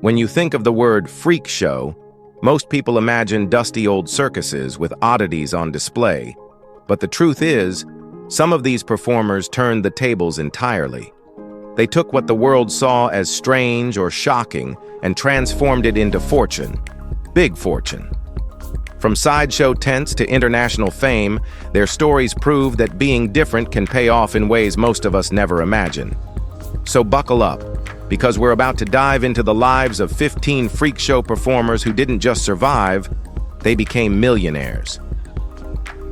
When you think of the word freak show, most people imagine dusty old circuses with oddities on display. But the truth is, some of these performers turned the tables entirely. They took what the world saw as strange or shocking and transformed it into fortune. Big fortune. From sideshow tents to international fame, their stories prove that being different can pay off in ways most of us never imagine. So buckle up, because we're about to dive into the lives of 15 freak show performers who didn't just survive, they became millionaires.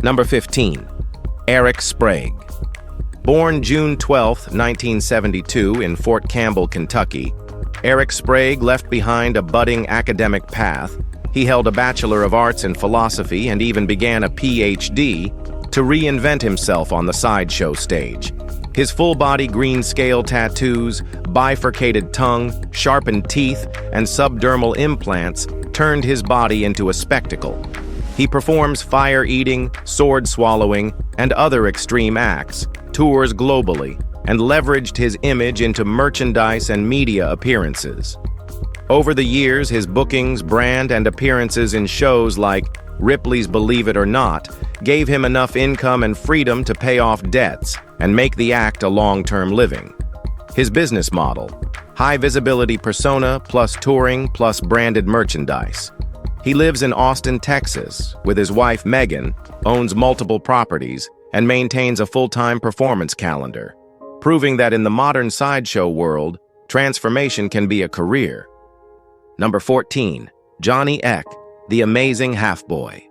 Number 15. Eric Sprague. Born June 12, 1972 in Fort Campbell, Kentucky, Eric Sprague left behind a budding academic path. He held a Bachelor of Arts in Philosophy and even began a PhD to reinvent himself on the sideshow stage. His full-body green scale tattoos, bifurcated tongue, sharpened teeth, and subdermal implants turned his body into a spectacle. He performs fire-eating, sword-swallowing, and other extreme acts, tours globally, and leveraged his image into merchandise and media appearances. Over the years, his bookings, brand, and appearances in shows like Ripley's Believe It or Not gave him enough income and freedom to pay off debts and make the act a long-term living. His business model: high-visibility persona plus touring plus branded merchandise. He lives in Austin, Texas, with his wife Megan, owns multiple properties, and maintains a full-time performance calendar, proving that in the modern sideshow world, transformation can be a career. Number 14. Johnny Eck, the amazing half-boy.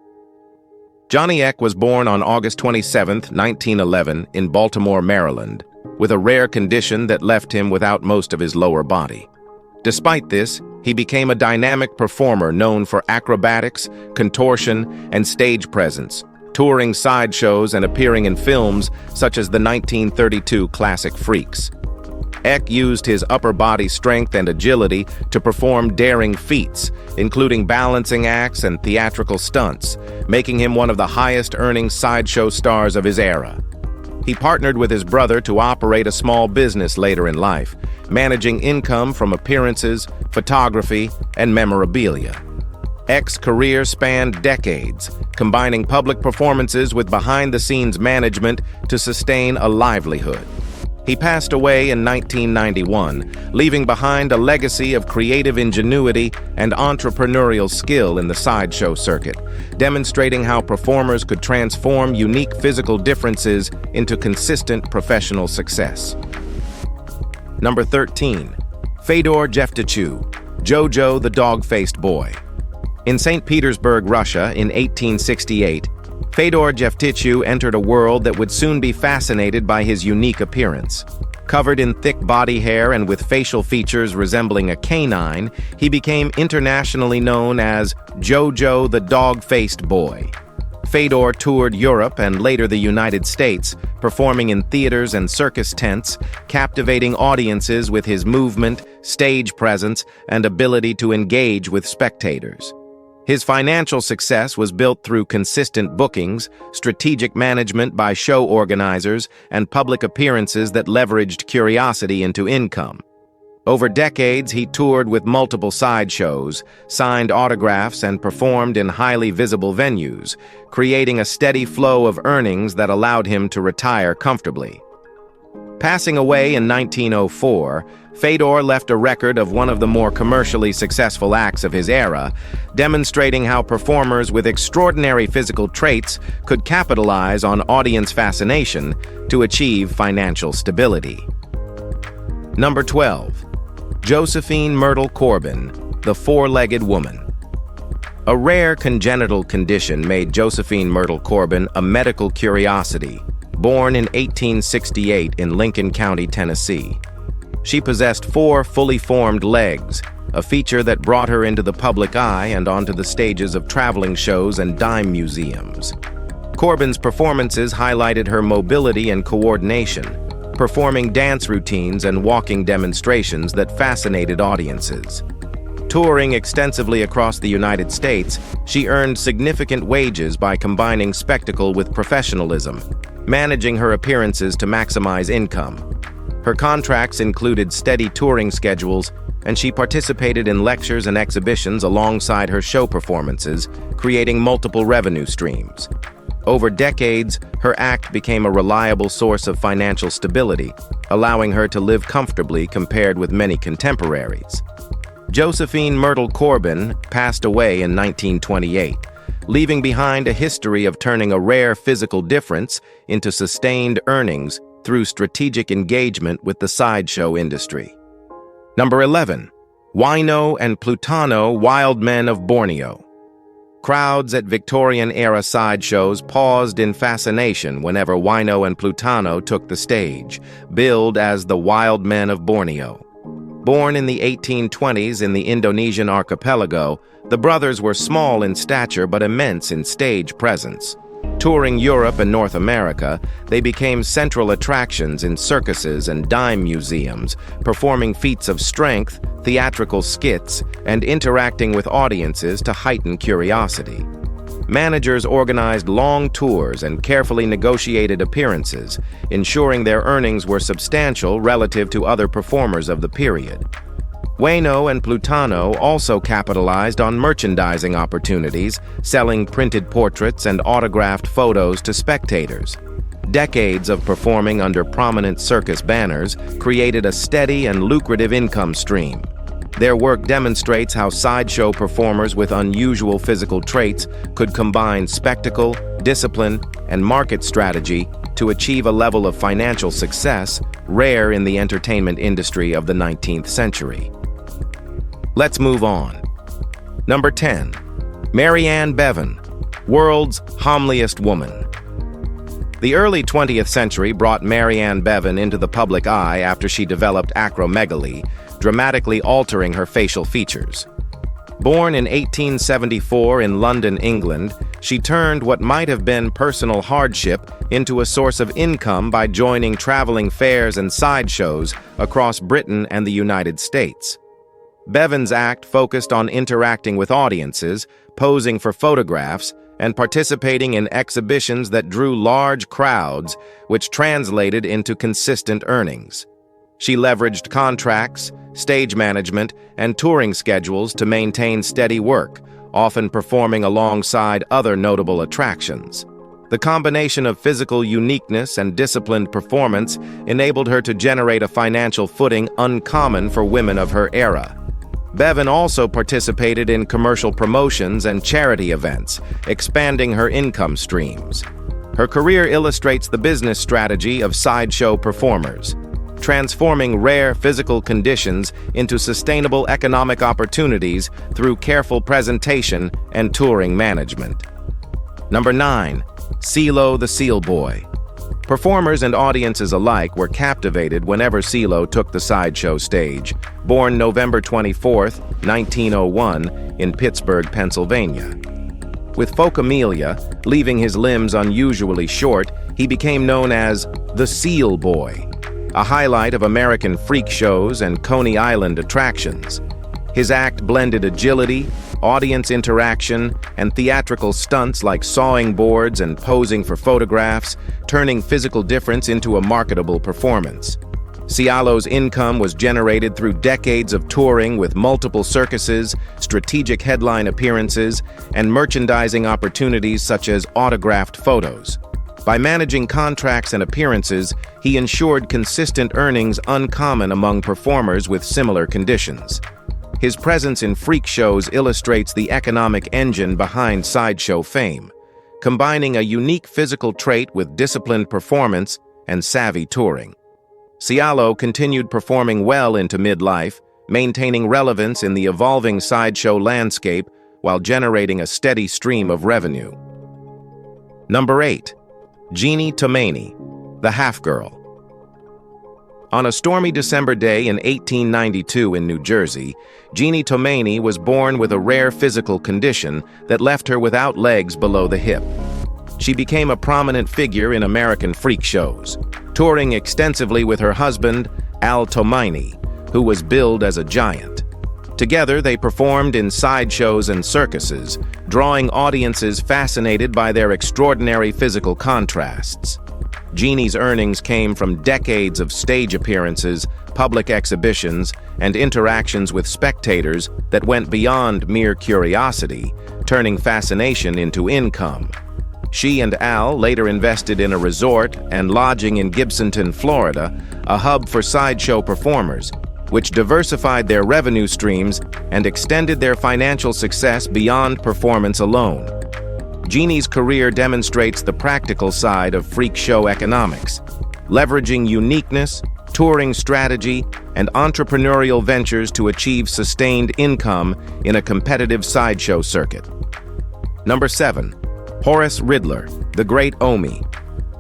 Johnny Eck was born on August 27, 1911, in Baltimore, Maryland, with a rare condition that left him without most of his lower body. Despite this, he became a dynamic performer known for acrobatics, contortion, and stage presence, touring sideshows and appearing in films such as the 1932 classic Freaks. Eck used his upper body strength and agility to perform daring feats, including balancing acts and theatrical stunts, making him one of the highest-earning sideshow stars of his era. He partnered with his brother to operate a small business later in life, managing income from appearances, photography, and memorabilia. Eck's career spanned decades, combining public performances with behind-the-scenes management to sustain a livelihood. He passed away in 1991, leaving behind a legacy of creative ingenuity and entrepreneurial skill in the sideshow circuit, demonstrating how performers could transform unique physical differences into consistent professional success. Number 13. Fedor Jevtichuk, Jojo the Dog-Faced Boy. In St. Petersburg, Russia, in 1868, Fedor Jevtichuk entered a world that would soon be fascinated by his unique appearance. Covered in thick body hair and with facial features resembling a canine, he became internationally known as Jojo the Dog-Faced Boy. Fedor toured Europe and later the United States, performing in theaters and circus tents, captivating audiences with his movement, stage presence, and ability to engage with spectators. His financial success was built through consistent bookings, strategic management by show organizers, and public appearances that leveraged curiosity into income. Over decades, he toured with multiple sideshows, signed autographs, and performed in highly visible venues, creating a steady flow of earnings that allowed him to retire comfortably. Passing away in 1904, Fedor left a record of one of the more commercially successful acts of his era, demonstrating how performers with extraordinary physical traits could capitalize on audience fascination to achieve financial stability. Number 12. Josephine Myrtle Corbin, the Four-Legged Woman. A rare congenital condition made Josephine Myrtle Corbin a medical curiosity, born in 1868 in Lincoln County, Tennessee. She possessed 4 fully formed legs, a feature that brought her into the public eye and onto the stages of traveling shows and dime museums. Corbin's performances highlighted her mobility and coordination, performing dance routines and walking demonstrations that fascinated audiences. Touring extensively across the United States, she earned significant wages by combining spectacle with professionalism, managing her appearances to maximize income. Her contracts included steady touring schedules and she participated in lectures and exhibitions alongside her show performances, creating multiple revenue streams. Over decades, her act became a reliable source of financial stability, allowing her to live comfortably compared with many contemporaries. Josephine Myrtle Corbin passed away in 1928, leaving behind a history of turning a rare physical difference into sustained earnings through strategic engagement with the sideshow industry. Number 11. Wino and Plutano, Wild Men of Borneo. Crowds at Victorian-era sideshows paused in fascination whenever Wino and Plutano took the stage, billed as the Wild Men of Borneo. Born in the 1820s in the Indonesian archipelago, the brothers were small in stature but immense in stage presence. Touring Europe and North America, they became central attractions in circuses and dime museums, performing feats of strength, theatrical skits, and interacting with audiences to heighten curiosity. Managers organized long tours and carefully negotiated appearances, ensuring their earnings were substantial relative to other performers of the period. Wino and Plutano also capitalized on merchandising opportunities, selling printed portraits and autographed photos to spectators. Decades of performing under prominent circus banners created a steady and lucrative income stream. Their work demonstrates how sideshow performers with unusual physical traits could combine spectacle, discipline, and market strategy to achieve a level of financial success rare in the entertainment industry of the 19th century. Let's move on. Number 10. Mary Ann Bevan, world's homeliest woman. The early 20th century brought Mary Ann Bevan into the public eye after she developed acromegaly, dramatically altering her facial features. Born in 1874 in London, England, she turned what might have been personal hardship into a source of income by joining traveling fairs and sideshows across Britain and the United States. Bevan's act focused on interacting with audiences, posing for photographs, and participating in exhibitions that drew large crowds, which translated into consistent earnings. She leveraged contracts, stage management, and touring schedules to maintain steady work, often performing alongside other notable attractions. The combination of physical uniqueness and disciplined performance enabled her to generate a financial footing uncommon for women of her era. Bevan also participated in commercial promotions and charity events, expanding her income streams. Her career illustrates the business strategy of sideshow performers, transforming rare physical conditions into sustainable economic opportunities through careful presentation and touring management. Number 9. CeeLo the Seal Boy. Performers and audiences alike were captivated whenever CeeLo took the sideshow stage. Born November 24, 1901, in Pittsburgh, Pennsylvania. With Folkamelia, leaving his limbs unusually short, he became known as the Seal Boy, a highlight of American freak shows and Coney Island attractions. His act blended agility, audience interaction, and theatrical stunts like sawing boards and posing for photographs, turning physical difference into a marketable performance. CeeLo's income was generated through decades of touring with multiple circuses, strategic headline appearances, and merchandising opportunities such as autographed photos. By managing contracts and appearances, he ensured consistent earnings uncommon among performers with similar conditions. His presence in freak shows illustrates the economic engine behind sideshow fame, combining a unique physical trait with disciplined performance and savvy touring. CeeLo continued performing well into midlife, maintaining relevance in the evolving sideshow landscape while generating a steady stream of revenue. Number 8. Jeannie Tomaini, the Half-Girl. On a stormy December day in 1892 in New Jersey, Jeannie Tomaini was born with a rare physical condition that left her without legs below the hip. She became a prominent figure in American freak shows, touring extensively with her husband, Al Tomaini, who was billed as a giant. Together, they performed in sideshows and circuses, drawing audiences fascinated by their extraordinary physical contrasts. Genie's earnings came from decades of stage appearances, public exhibitions, and interactions with spectators that went beyond mere curiosity, turning fascination into income. She and Al later invested in a resort and lodging in Gibsonton, Florida, a hub for sideshow performers, which diversified their revenue streams and extended their financial success beyond performance alone. Genie's career demonstrates the practical side of freak show economics, leveraging uniqueness, touring strategy, and entrepreneurial ventures to achieve sustained income in a competitive sideshow circuit. Number 7. Horace Riddler, the Great Omi.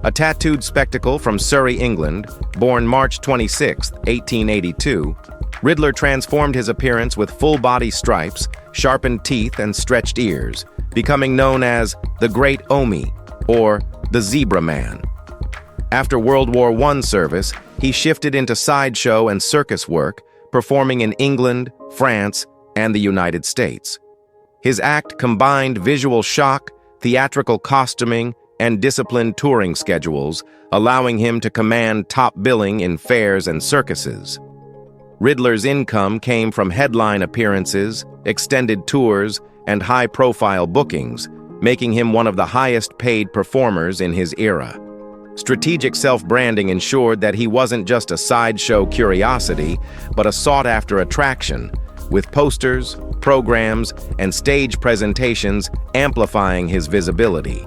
A tattooed spectacle from Surrey, England, born March 26, 1882, Riddler transformed his appearance with full-body stripes, sharpened teeth, and stretched ears, becoming known as the Great Omi, or the Zebra Man. After World War I service, he shifted into sideshow and circus work, performing in England, France, and the United States. His act combined visual shock, theatrical costuming, and disciplined touring schedules, allowing him to command top billing in fairs and circuses. Riddler's income came from headline appearances, extended tours, and high-profile bookings, making him one of the highest-paid performers in his era. Strategic self-branding ensured that he wasn't just a sideshow curiosity, but a sought-after attraction, with posters, programs, and stage presentations amplifying his visibility.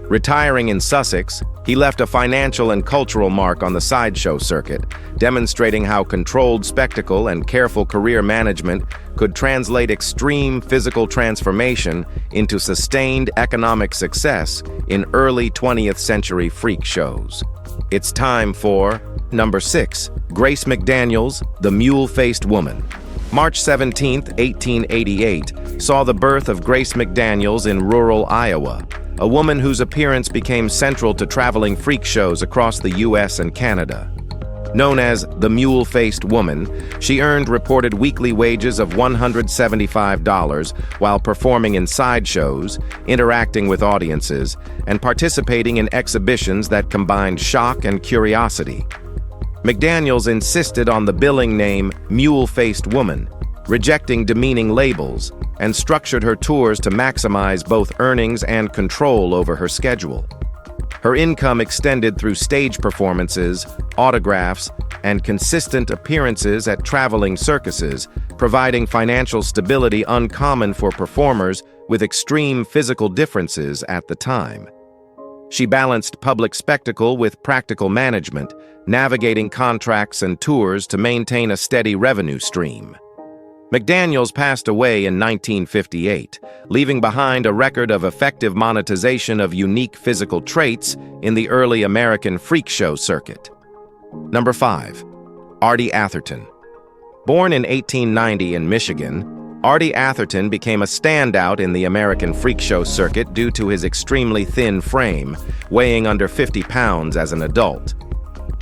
Retiring in Sussex, he left a financial and cultural mark on the sideshow circuit, demonstrating how controlled spectacle and careful career management could translate extreme physical transformation into sustained economic success in early 20th century freak shows. It's time for number 6, Grace McDaniel's The Mule-Faced Woman. March 17, 1888, saw the birth of Grace McDaniels in rural Iowa, a woman whose appearance became central to traveling freak shows across the U.S. and Canada. Known as the Mule-Faced Woman, she earned reported weekly wages of $175 while performing in sideshows, interacting with audiences, and participating in exhibitions that combined shock and curiosity. McDaniels insisted on the billing name Mule-Faced Woman, rejecting demeaning labels, and structured her tours to maximize both earnings and control over her schedule. Her income extended through stage performances, autographs, and consistent appearances at traveling circuses, providing financial stability uncommon for performers with extreme physical differences at the time. She balanced public spectacle with practical management, navigating contracts and tours to maintain a steady revenue stream. McDaniels passed away in 1958, leaving behind a record of effective monetization of unique physical traits in the early American freak show circuit. Number 5. Artie Atherton. Born in 1890 in Michigan, Artie Atherton became a standout in the American freak show circuit due to his extremely thin frame, weighing under 50 pounds as an adult.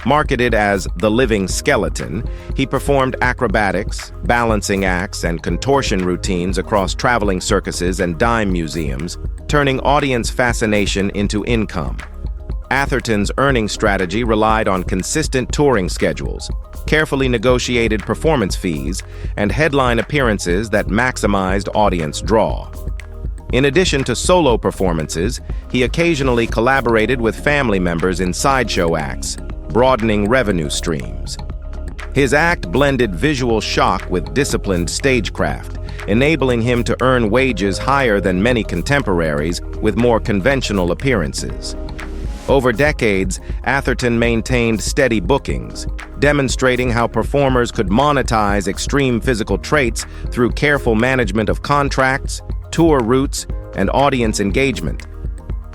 Marketed as the living skeleton, he performed acrobatics, balancing acts, and contortion routines across traveling circuses and dime museums, turning audience fascination into income. Atherton's earning strategy relied on consistent touring schedules, carefully negotiated performance fees, and headline appearances that maximized audience draw. In addition to solo performances, he occasionally collaborated with family members in sideshow acts, broadening revenue streams. His act blended visual shock with disciplined stagecraft, enabling him to earn wages higher than many contemporaries with more conventional appearances. Over decades, Atherton maintained steady bookings, demonstrating how performers could monetize extreme physical traits through careful management of contracts, tour routes, and audience engagement.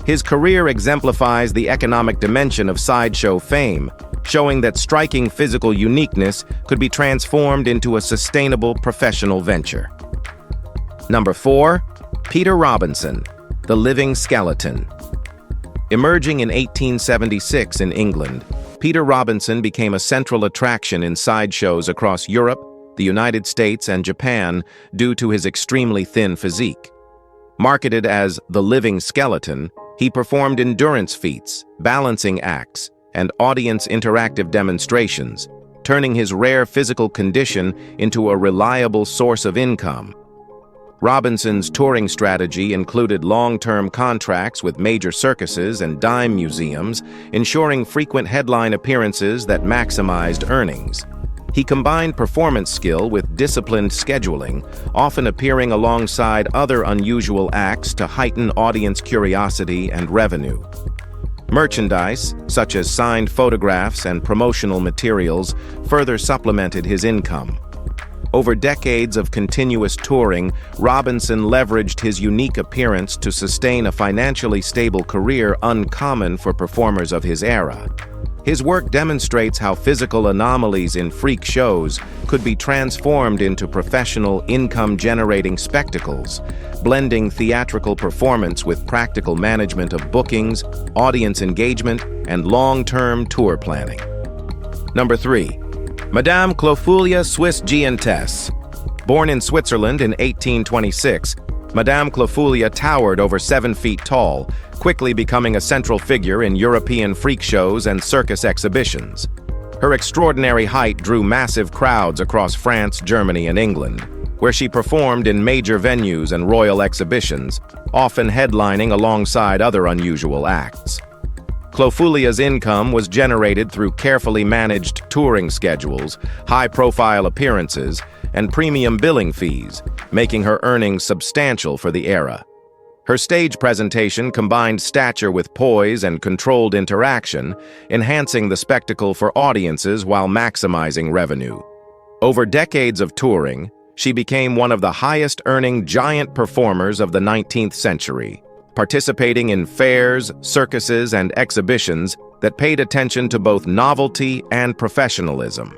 His career exemplifies the economic dimension of sideshow fame, showing that striking physical uniqueness could be transformed into a sustainable professional venture. Number 4. Peter Robinson, the Living Skeleton. Emerging in 1876 in England, Peter Robinson became a central attraction in sideshows across Europe, the United States, and Japan due to his extremely thin physique. Marketed as the living skeleton, He performed endurance feats, balancing acts, and audience interactive demonstrations, turning his rare physical condition into a reliable source of income. Robinson's touring strategy included long-term contracts with major circuses and dime museums, ensuring frequent headline appearances that maximized earnings. He combined performance skill with disciplined scheduling, often appearing alongside other unusual acts to heighten audience curiosity and revenue. Merchandise, such as signed photographs and promotional materials, further supplemented his income. Over decades of continuous touring, Robinson leveraged his unique appearance to sustain a financially stable career uncommon for performers of his era. His work demonstrates how physical anomalies in freak shows could be transformed into professional, income-generating spectacles, blending theatrical performance with practical management of bookings, audience engagement, and long-term tour planning. Number 3. Madame Clofulia Swiss Giantess. Born in Switzerland in 1826, Madame Clofulia towered over 7 feet tall, quickly becoming a central figure in European freak shows and circus exhibitions. Her extraordinary height drew massive crowds across France, Germany, and England, where she performed in major venues and royal exhibitions, often headlining alongside other unusual acts. Clofulia's income was generated through carefully managed touring schedules, high-profile appearances, and premium billing fees, making her earnings substantial for the era. Her stage presentation combined stature with poise and controlled interaction, enhancing the spectacle for audiences while maximizing revenue. Over decades of touring, she became one of the highest-earning giant performers of the 19th century, participating in fairs, circuses, and exhibitions that paid attention to both novelty and professionalism.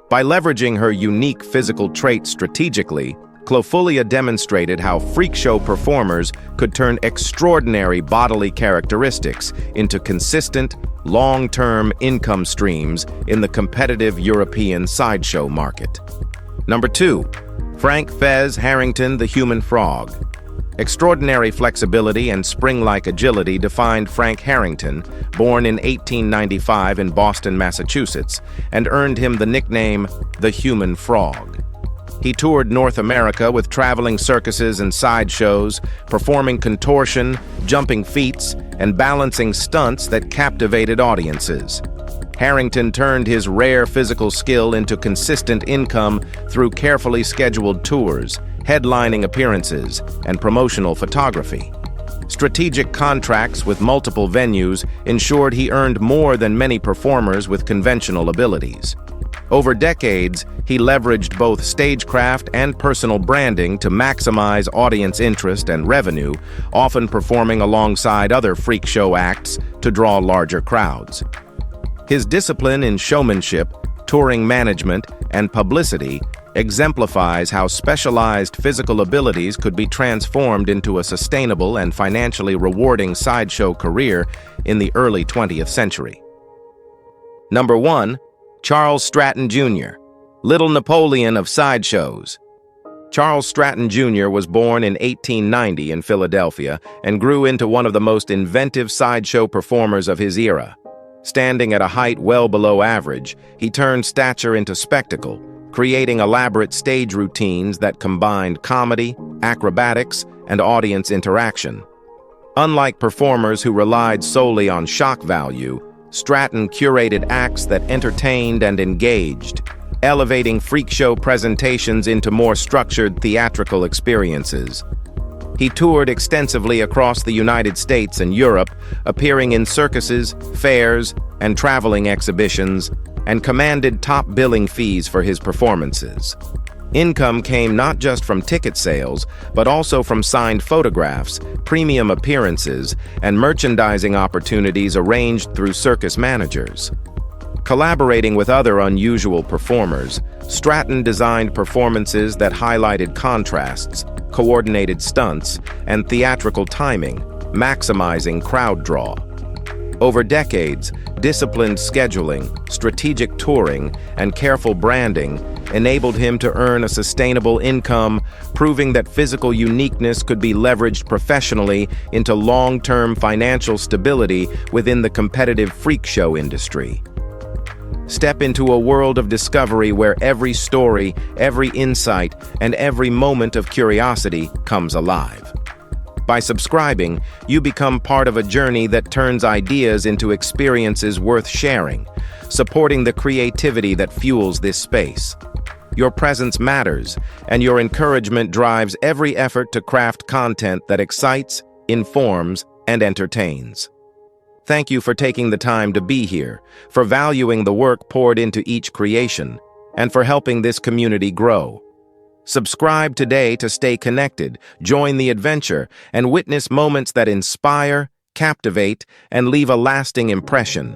By leveraging her unique physical traits strategically, Clofulia demonstrated how freak show performers could turn extraordinary bodily characteristics into consistent, long-term income streams in the competitive European sideshow market. Number 2. Frank Fez Harrington the Human Frog. Extraordinary flexibility and spring-like agility defined Frank Harrington, born in 1895 in Boston, Massachusetts, and earned him the nickname the Human Frog. He toured North America with traveling circuses and sideshows, performing contortion, jumping feats, and balancing stunts that captivated audiences. Harrington turned his rare physical skill into consistent income through carefully scheduled tours, headlining appearances, and promotional photography. Strategic contracts with multiple venues ensured he earned more than many performers with conventional abilities. Over decades, he leveraged both stagecraft and personal branding to maximize audience interest and revenue, often performing alongside other freak show acts to draw larger crowds. His discipline in showmanship, touring management, and publicity exemplifies how specialized physical abilities could be transformed into a sustainable and financially rewarding sideshow career in the early 20th century. Number 1. Charles Stratton Jr., Little Napoleon of sideshows. Charles Stratton Jr. was born in 1890 in Philadelphia and grew into one of the most inventive sideshow performers of his era. Standing at a height well below average, he turned stature into spectacle, creating elaborate stage routines that combined comedy, acrobatics, and audience interaction. Unlike performers who relied solely on shock value, Stratton curated acts that entertained and engaged, elevating freak show presentations into more structured theatrical experiences. He toured extensively across the United States and Europe, appearing in circuses, fairs, and traveling exhibitions, and commanded top billing fees for his performances. Income came not just from ticket sales, but also from signed photographs, premium appearances, and merchandising opportunities arranged through circus managers. Collaborating with other unusual performers, Stratton designed performances that highlighted contrasts, coordinated stunts, and theatrical timing, maximizing crowd draw. Over decades, disciplined scheduling, strategic touring, and careful branding enabled him to earn a sustainable income, proving that physical uniqueness could be leveraged professionally into long-term financial stability within the competitive freak show industry. Step into a world of discovery where every story, every insight, and every moment of curiosity comes alive. By subscribing, you become part of a journey that turns ideas into experiences worth sharing, supporting the creativity that fuels this space. Your presence matters, and your encouragement drives every effort to craft content that excites, informs, and entertains. Thank you for taking the time to be here, for valuing the work poured into each creation, and for helping this community grow. Subscribe today to stay connected, join the adventure, and witness moments that inspire, captivate, and leave a lasting impression.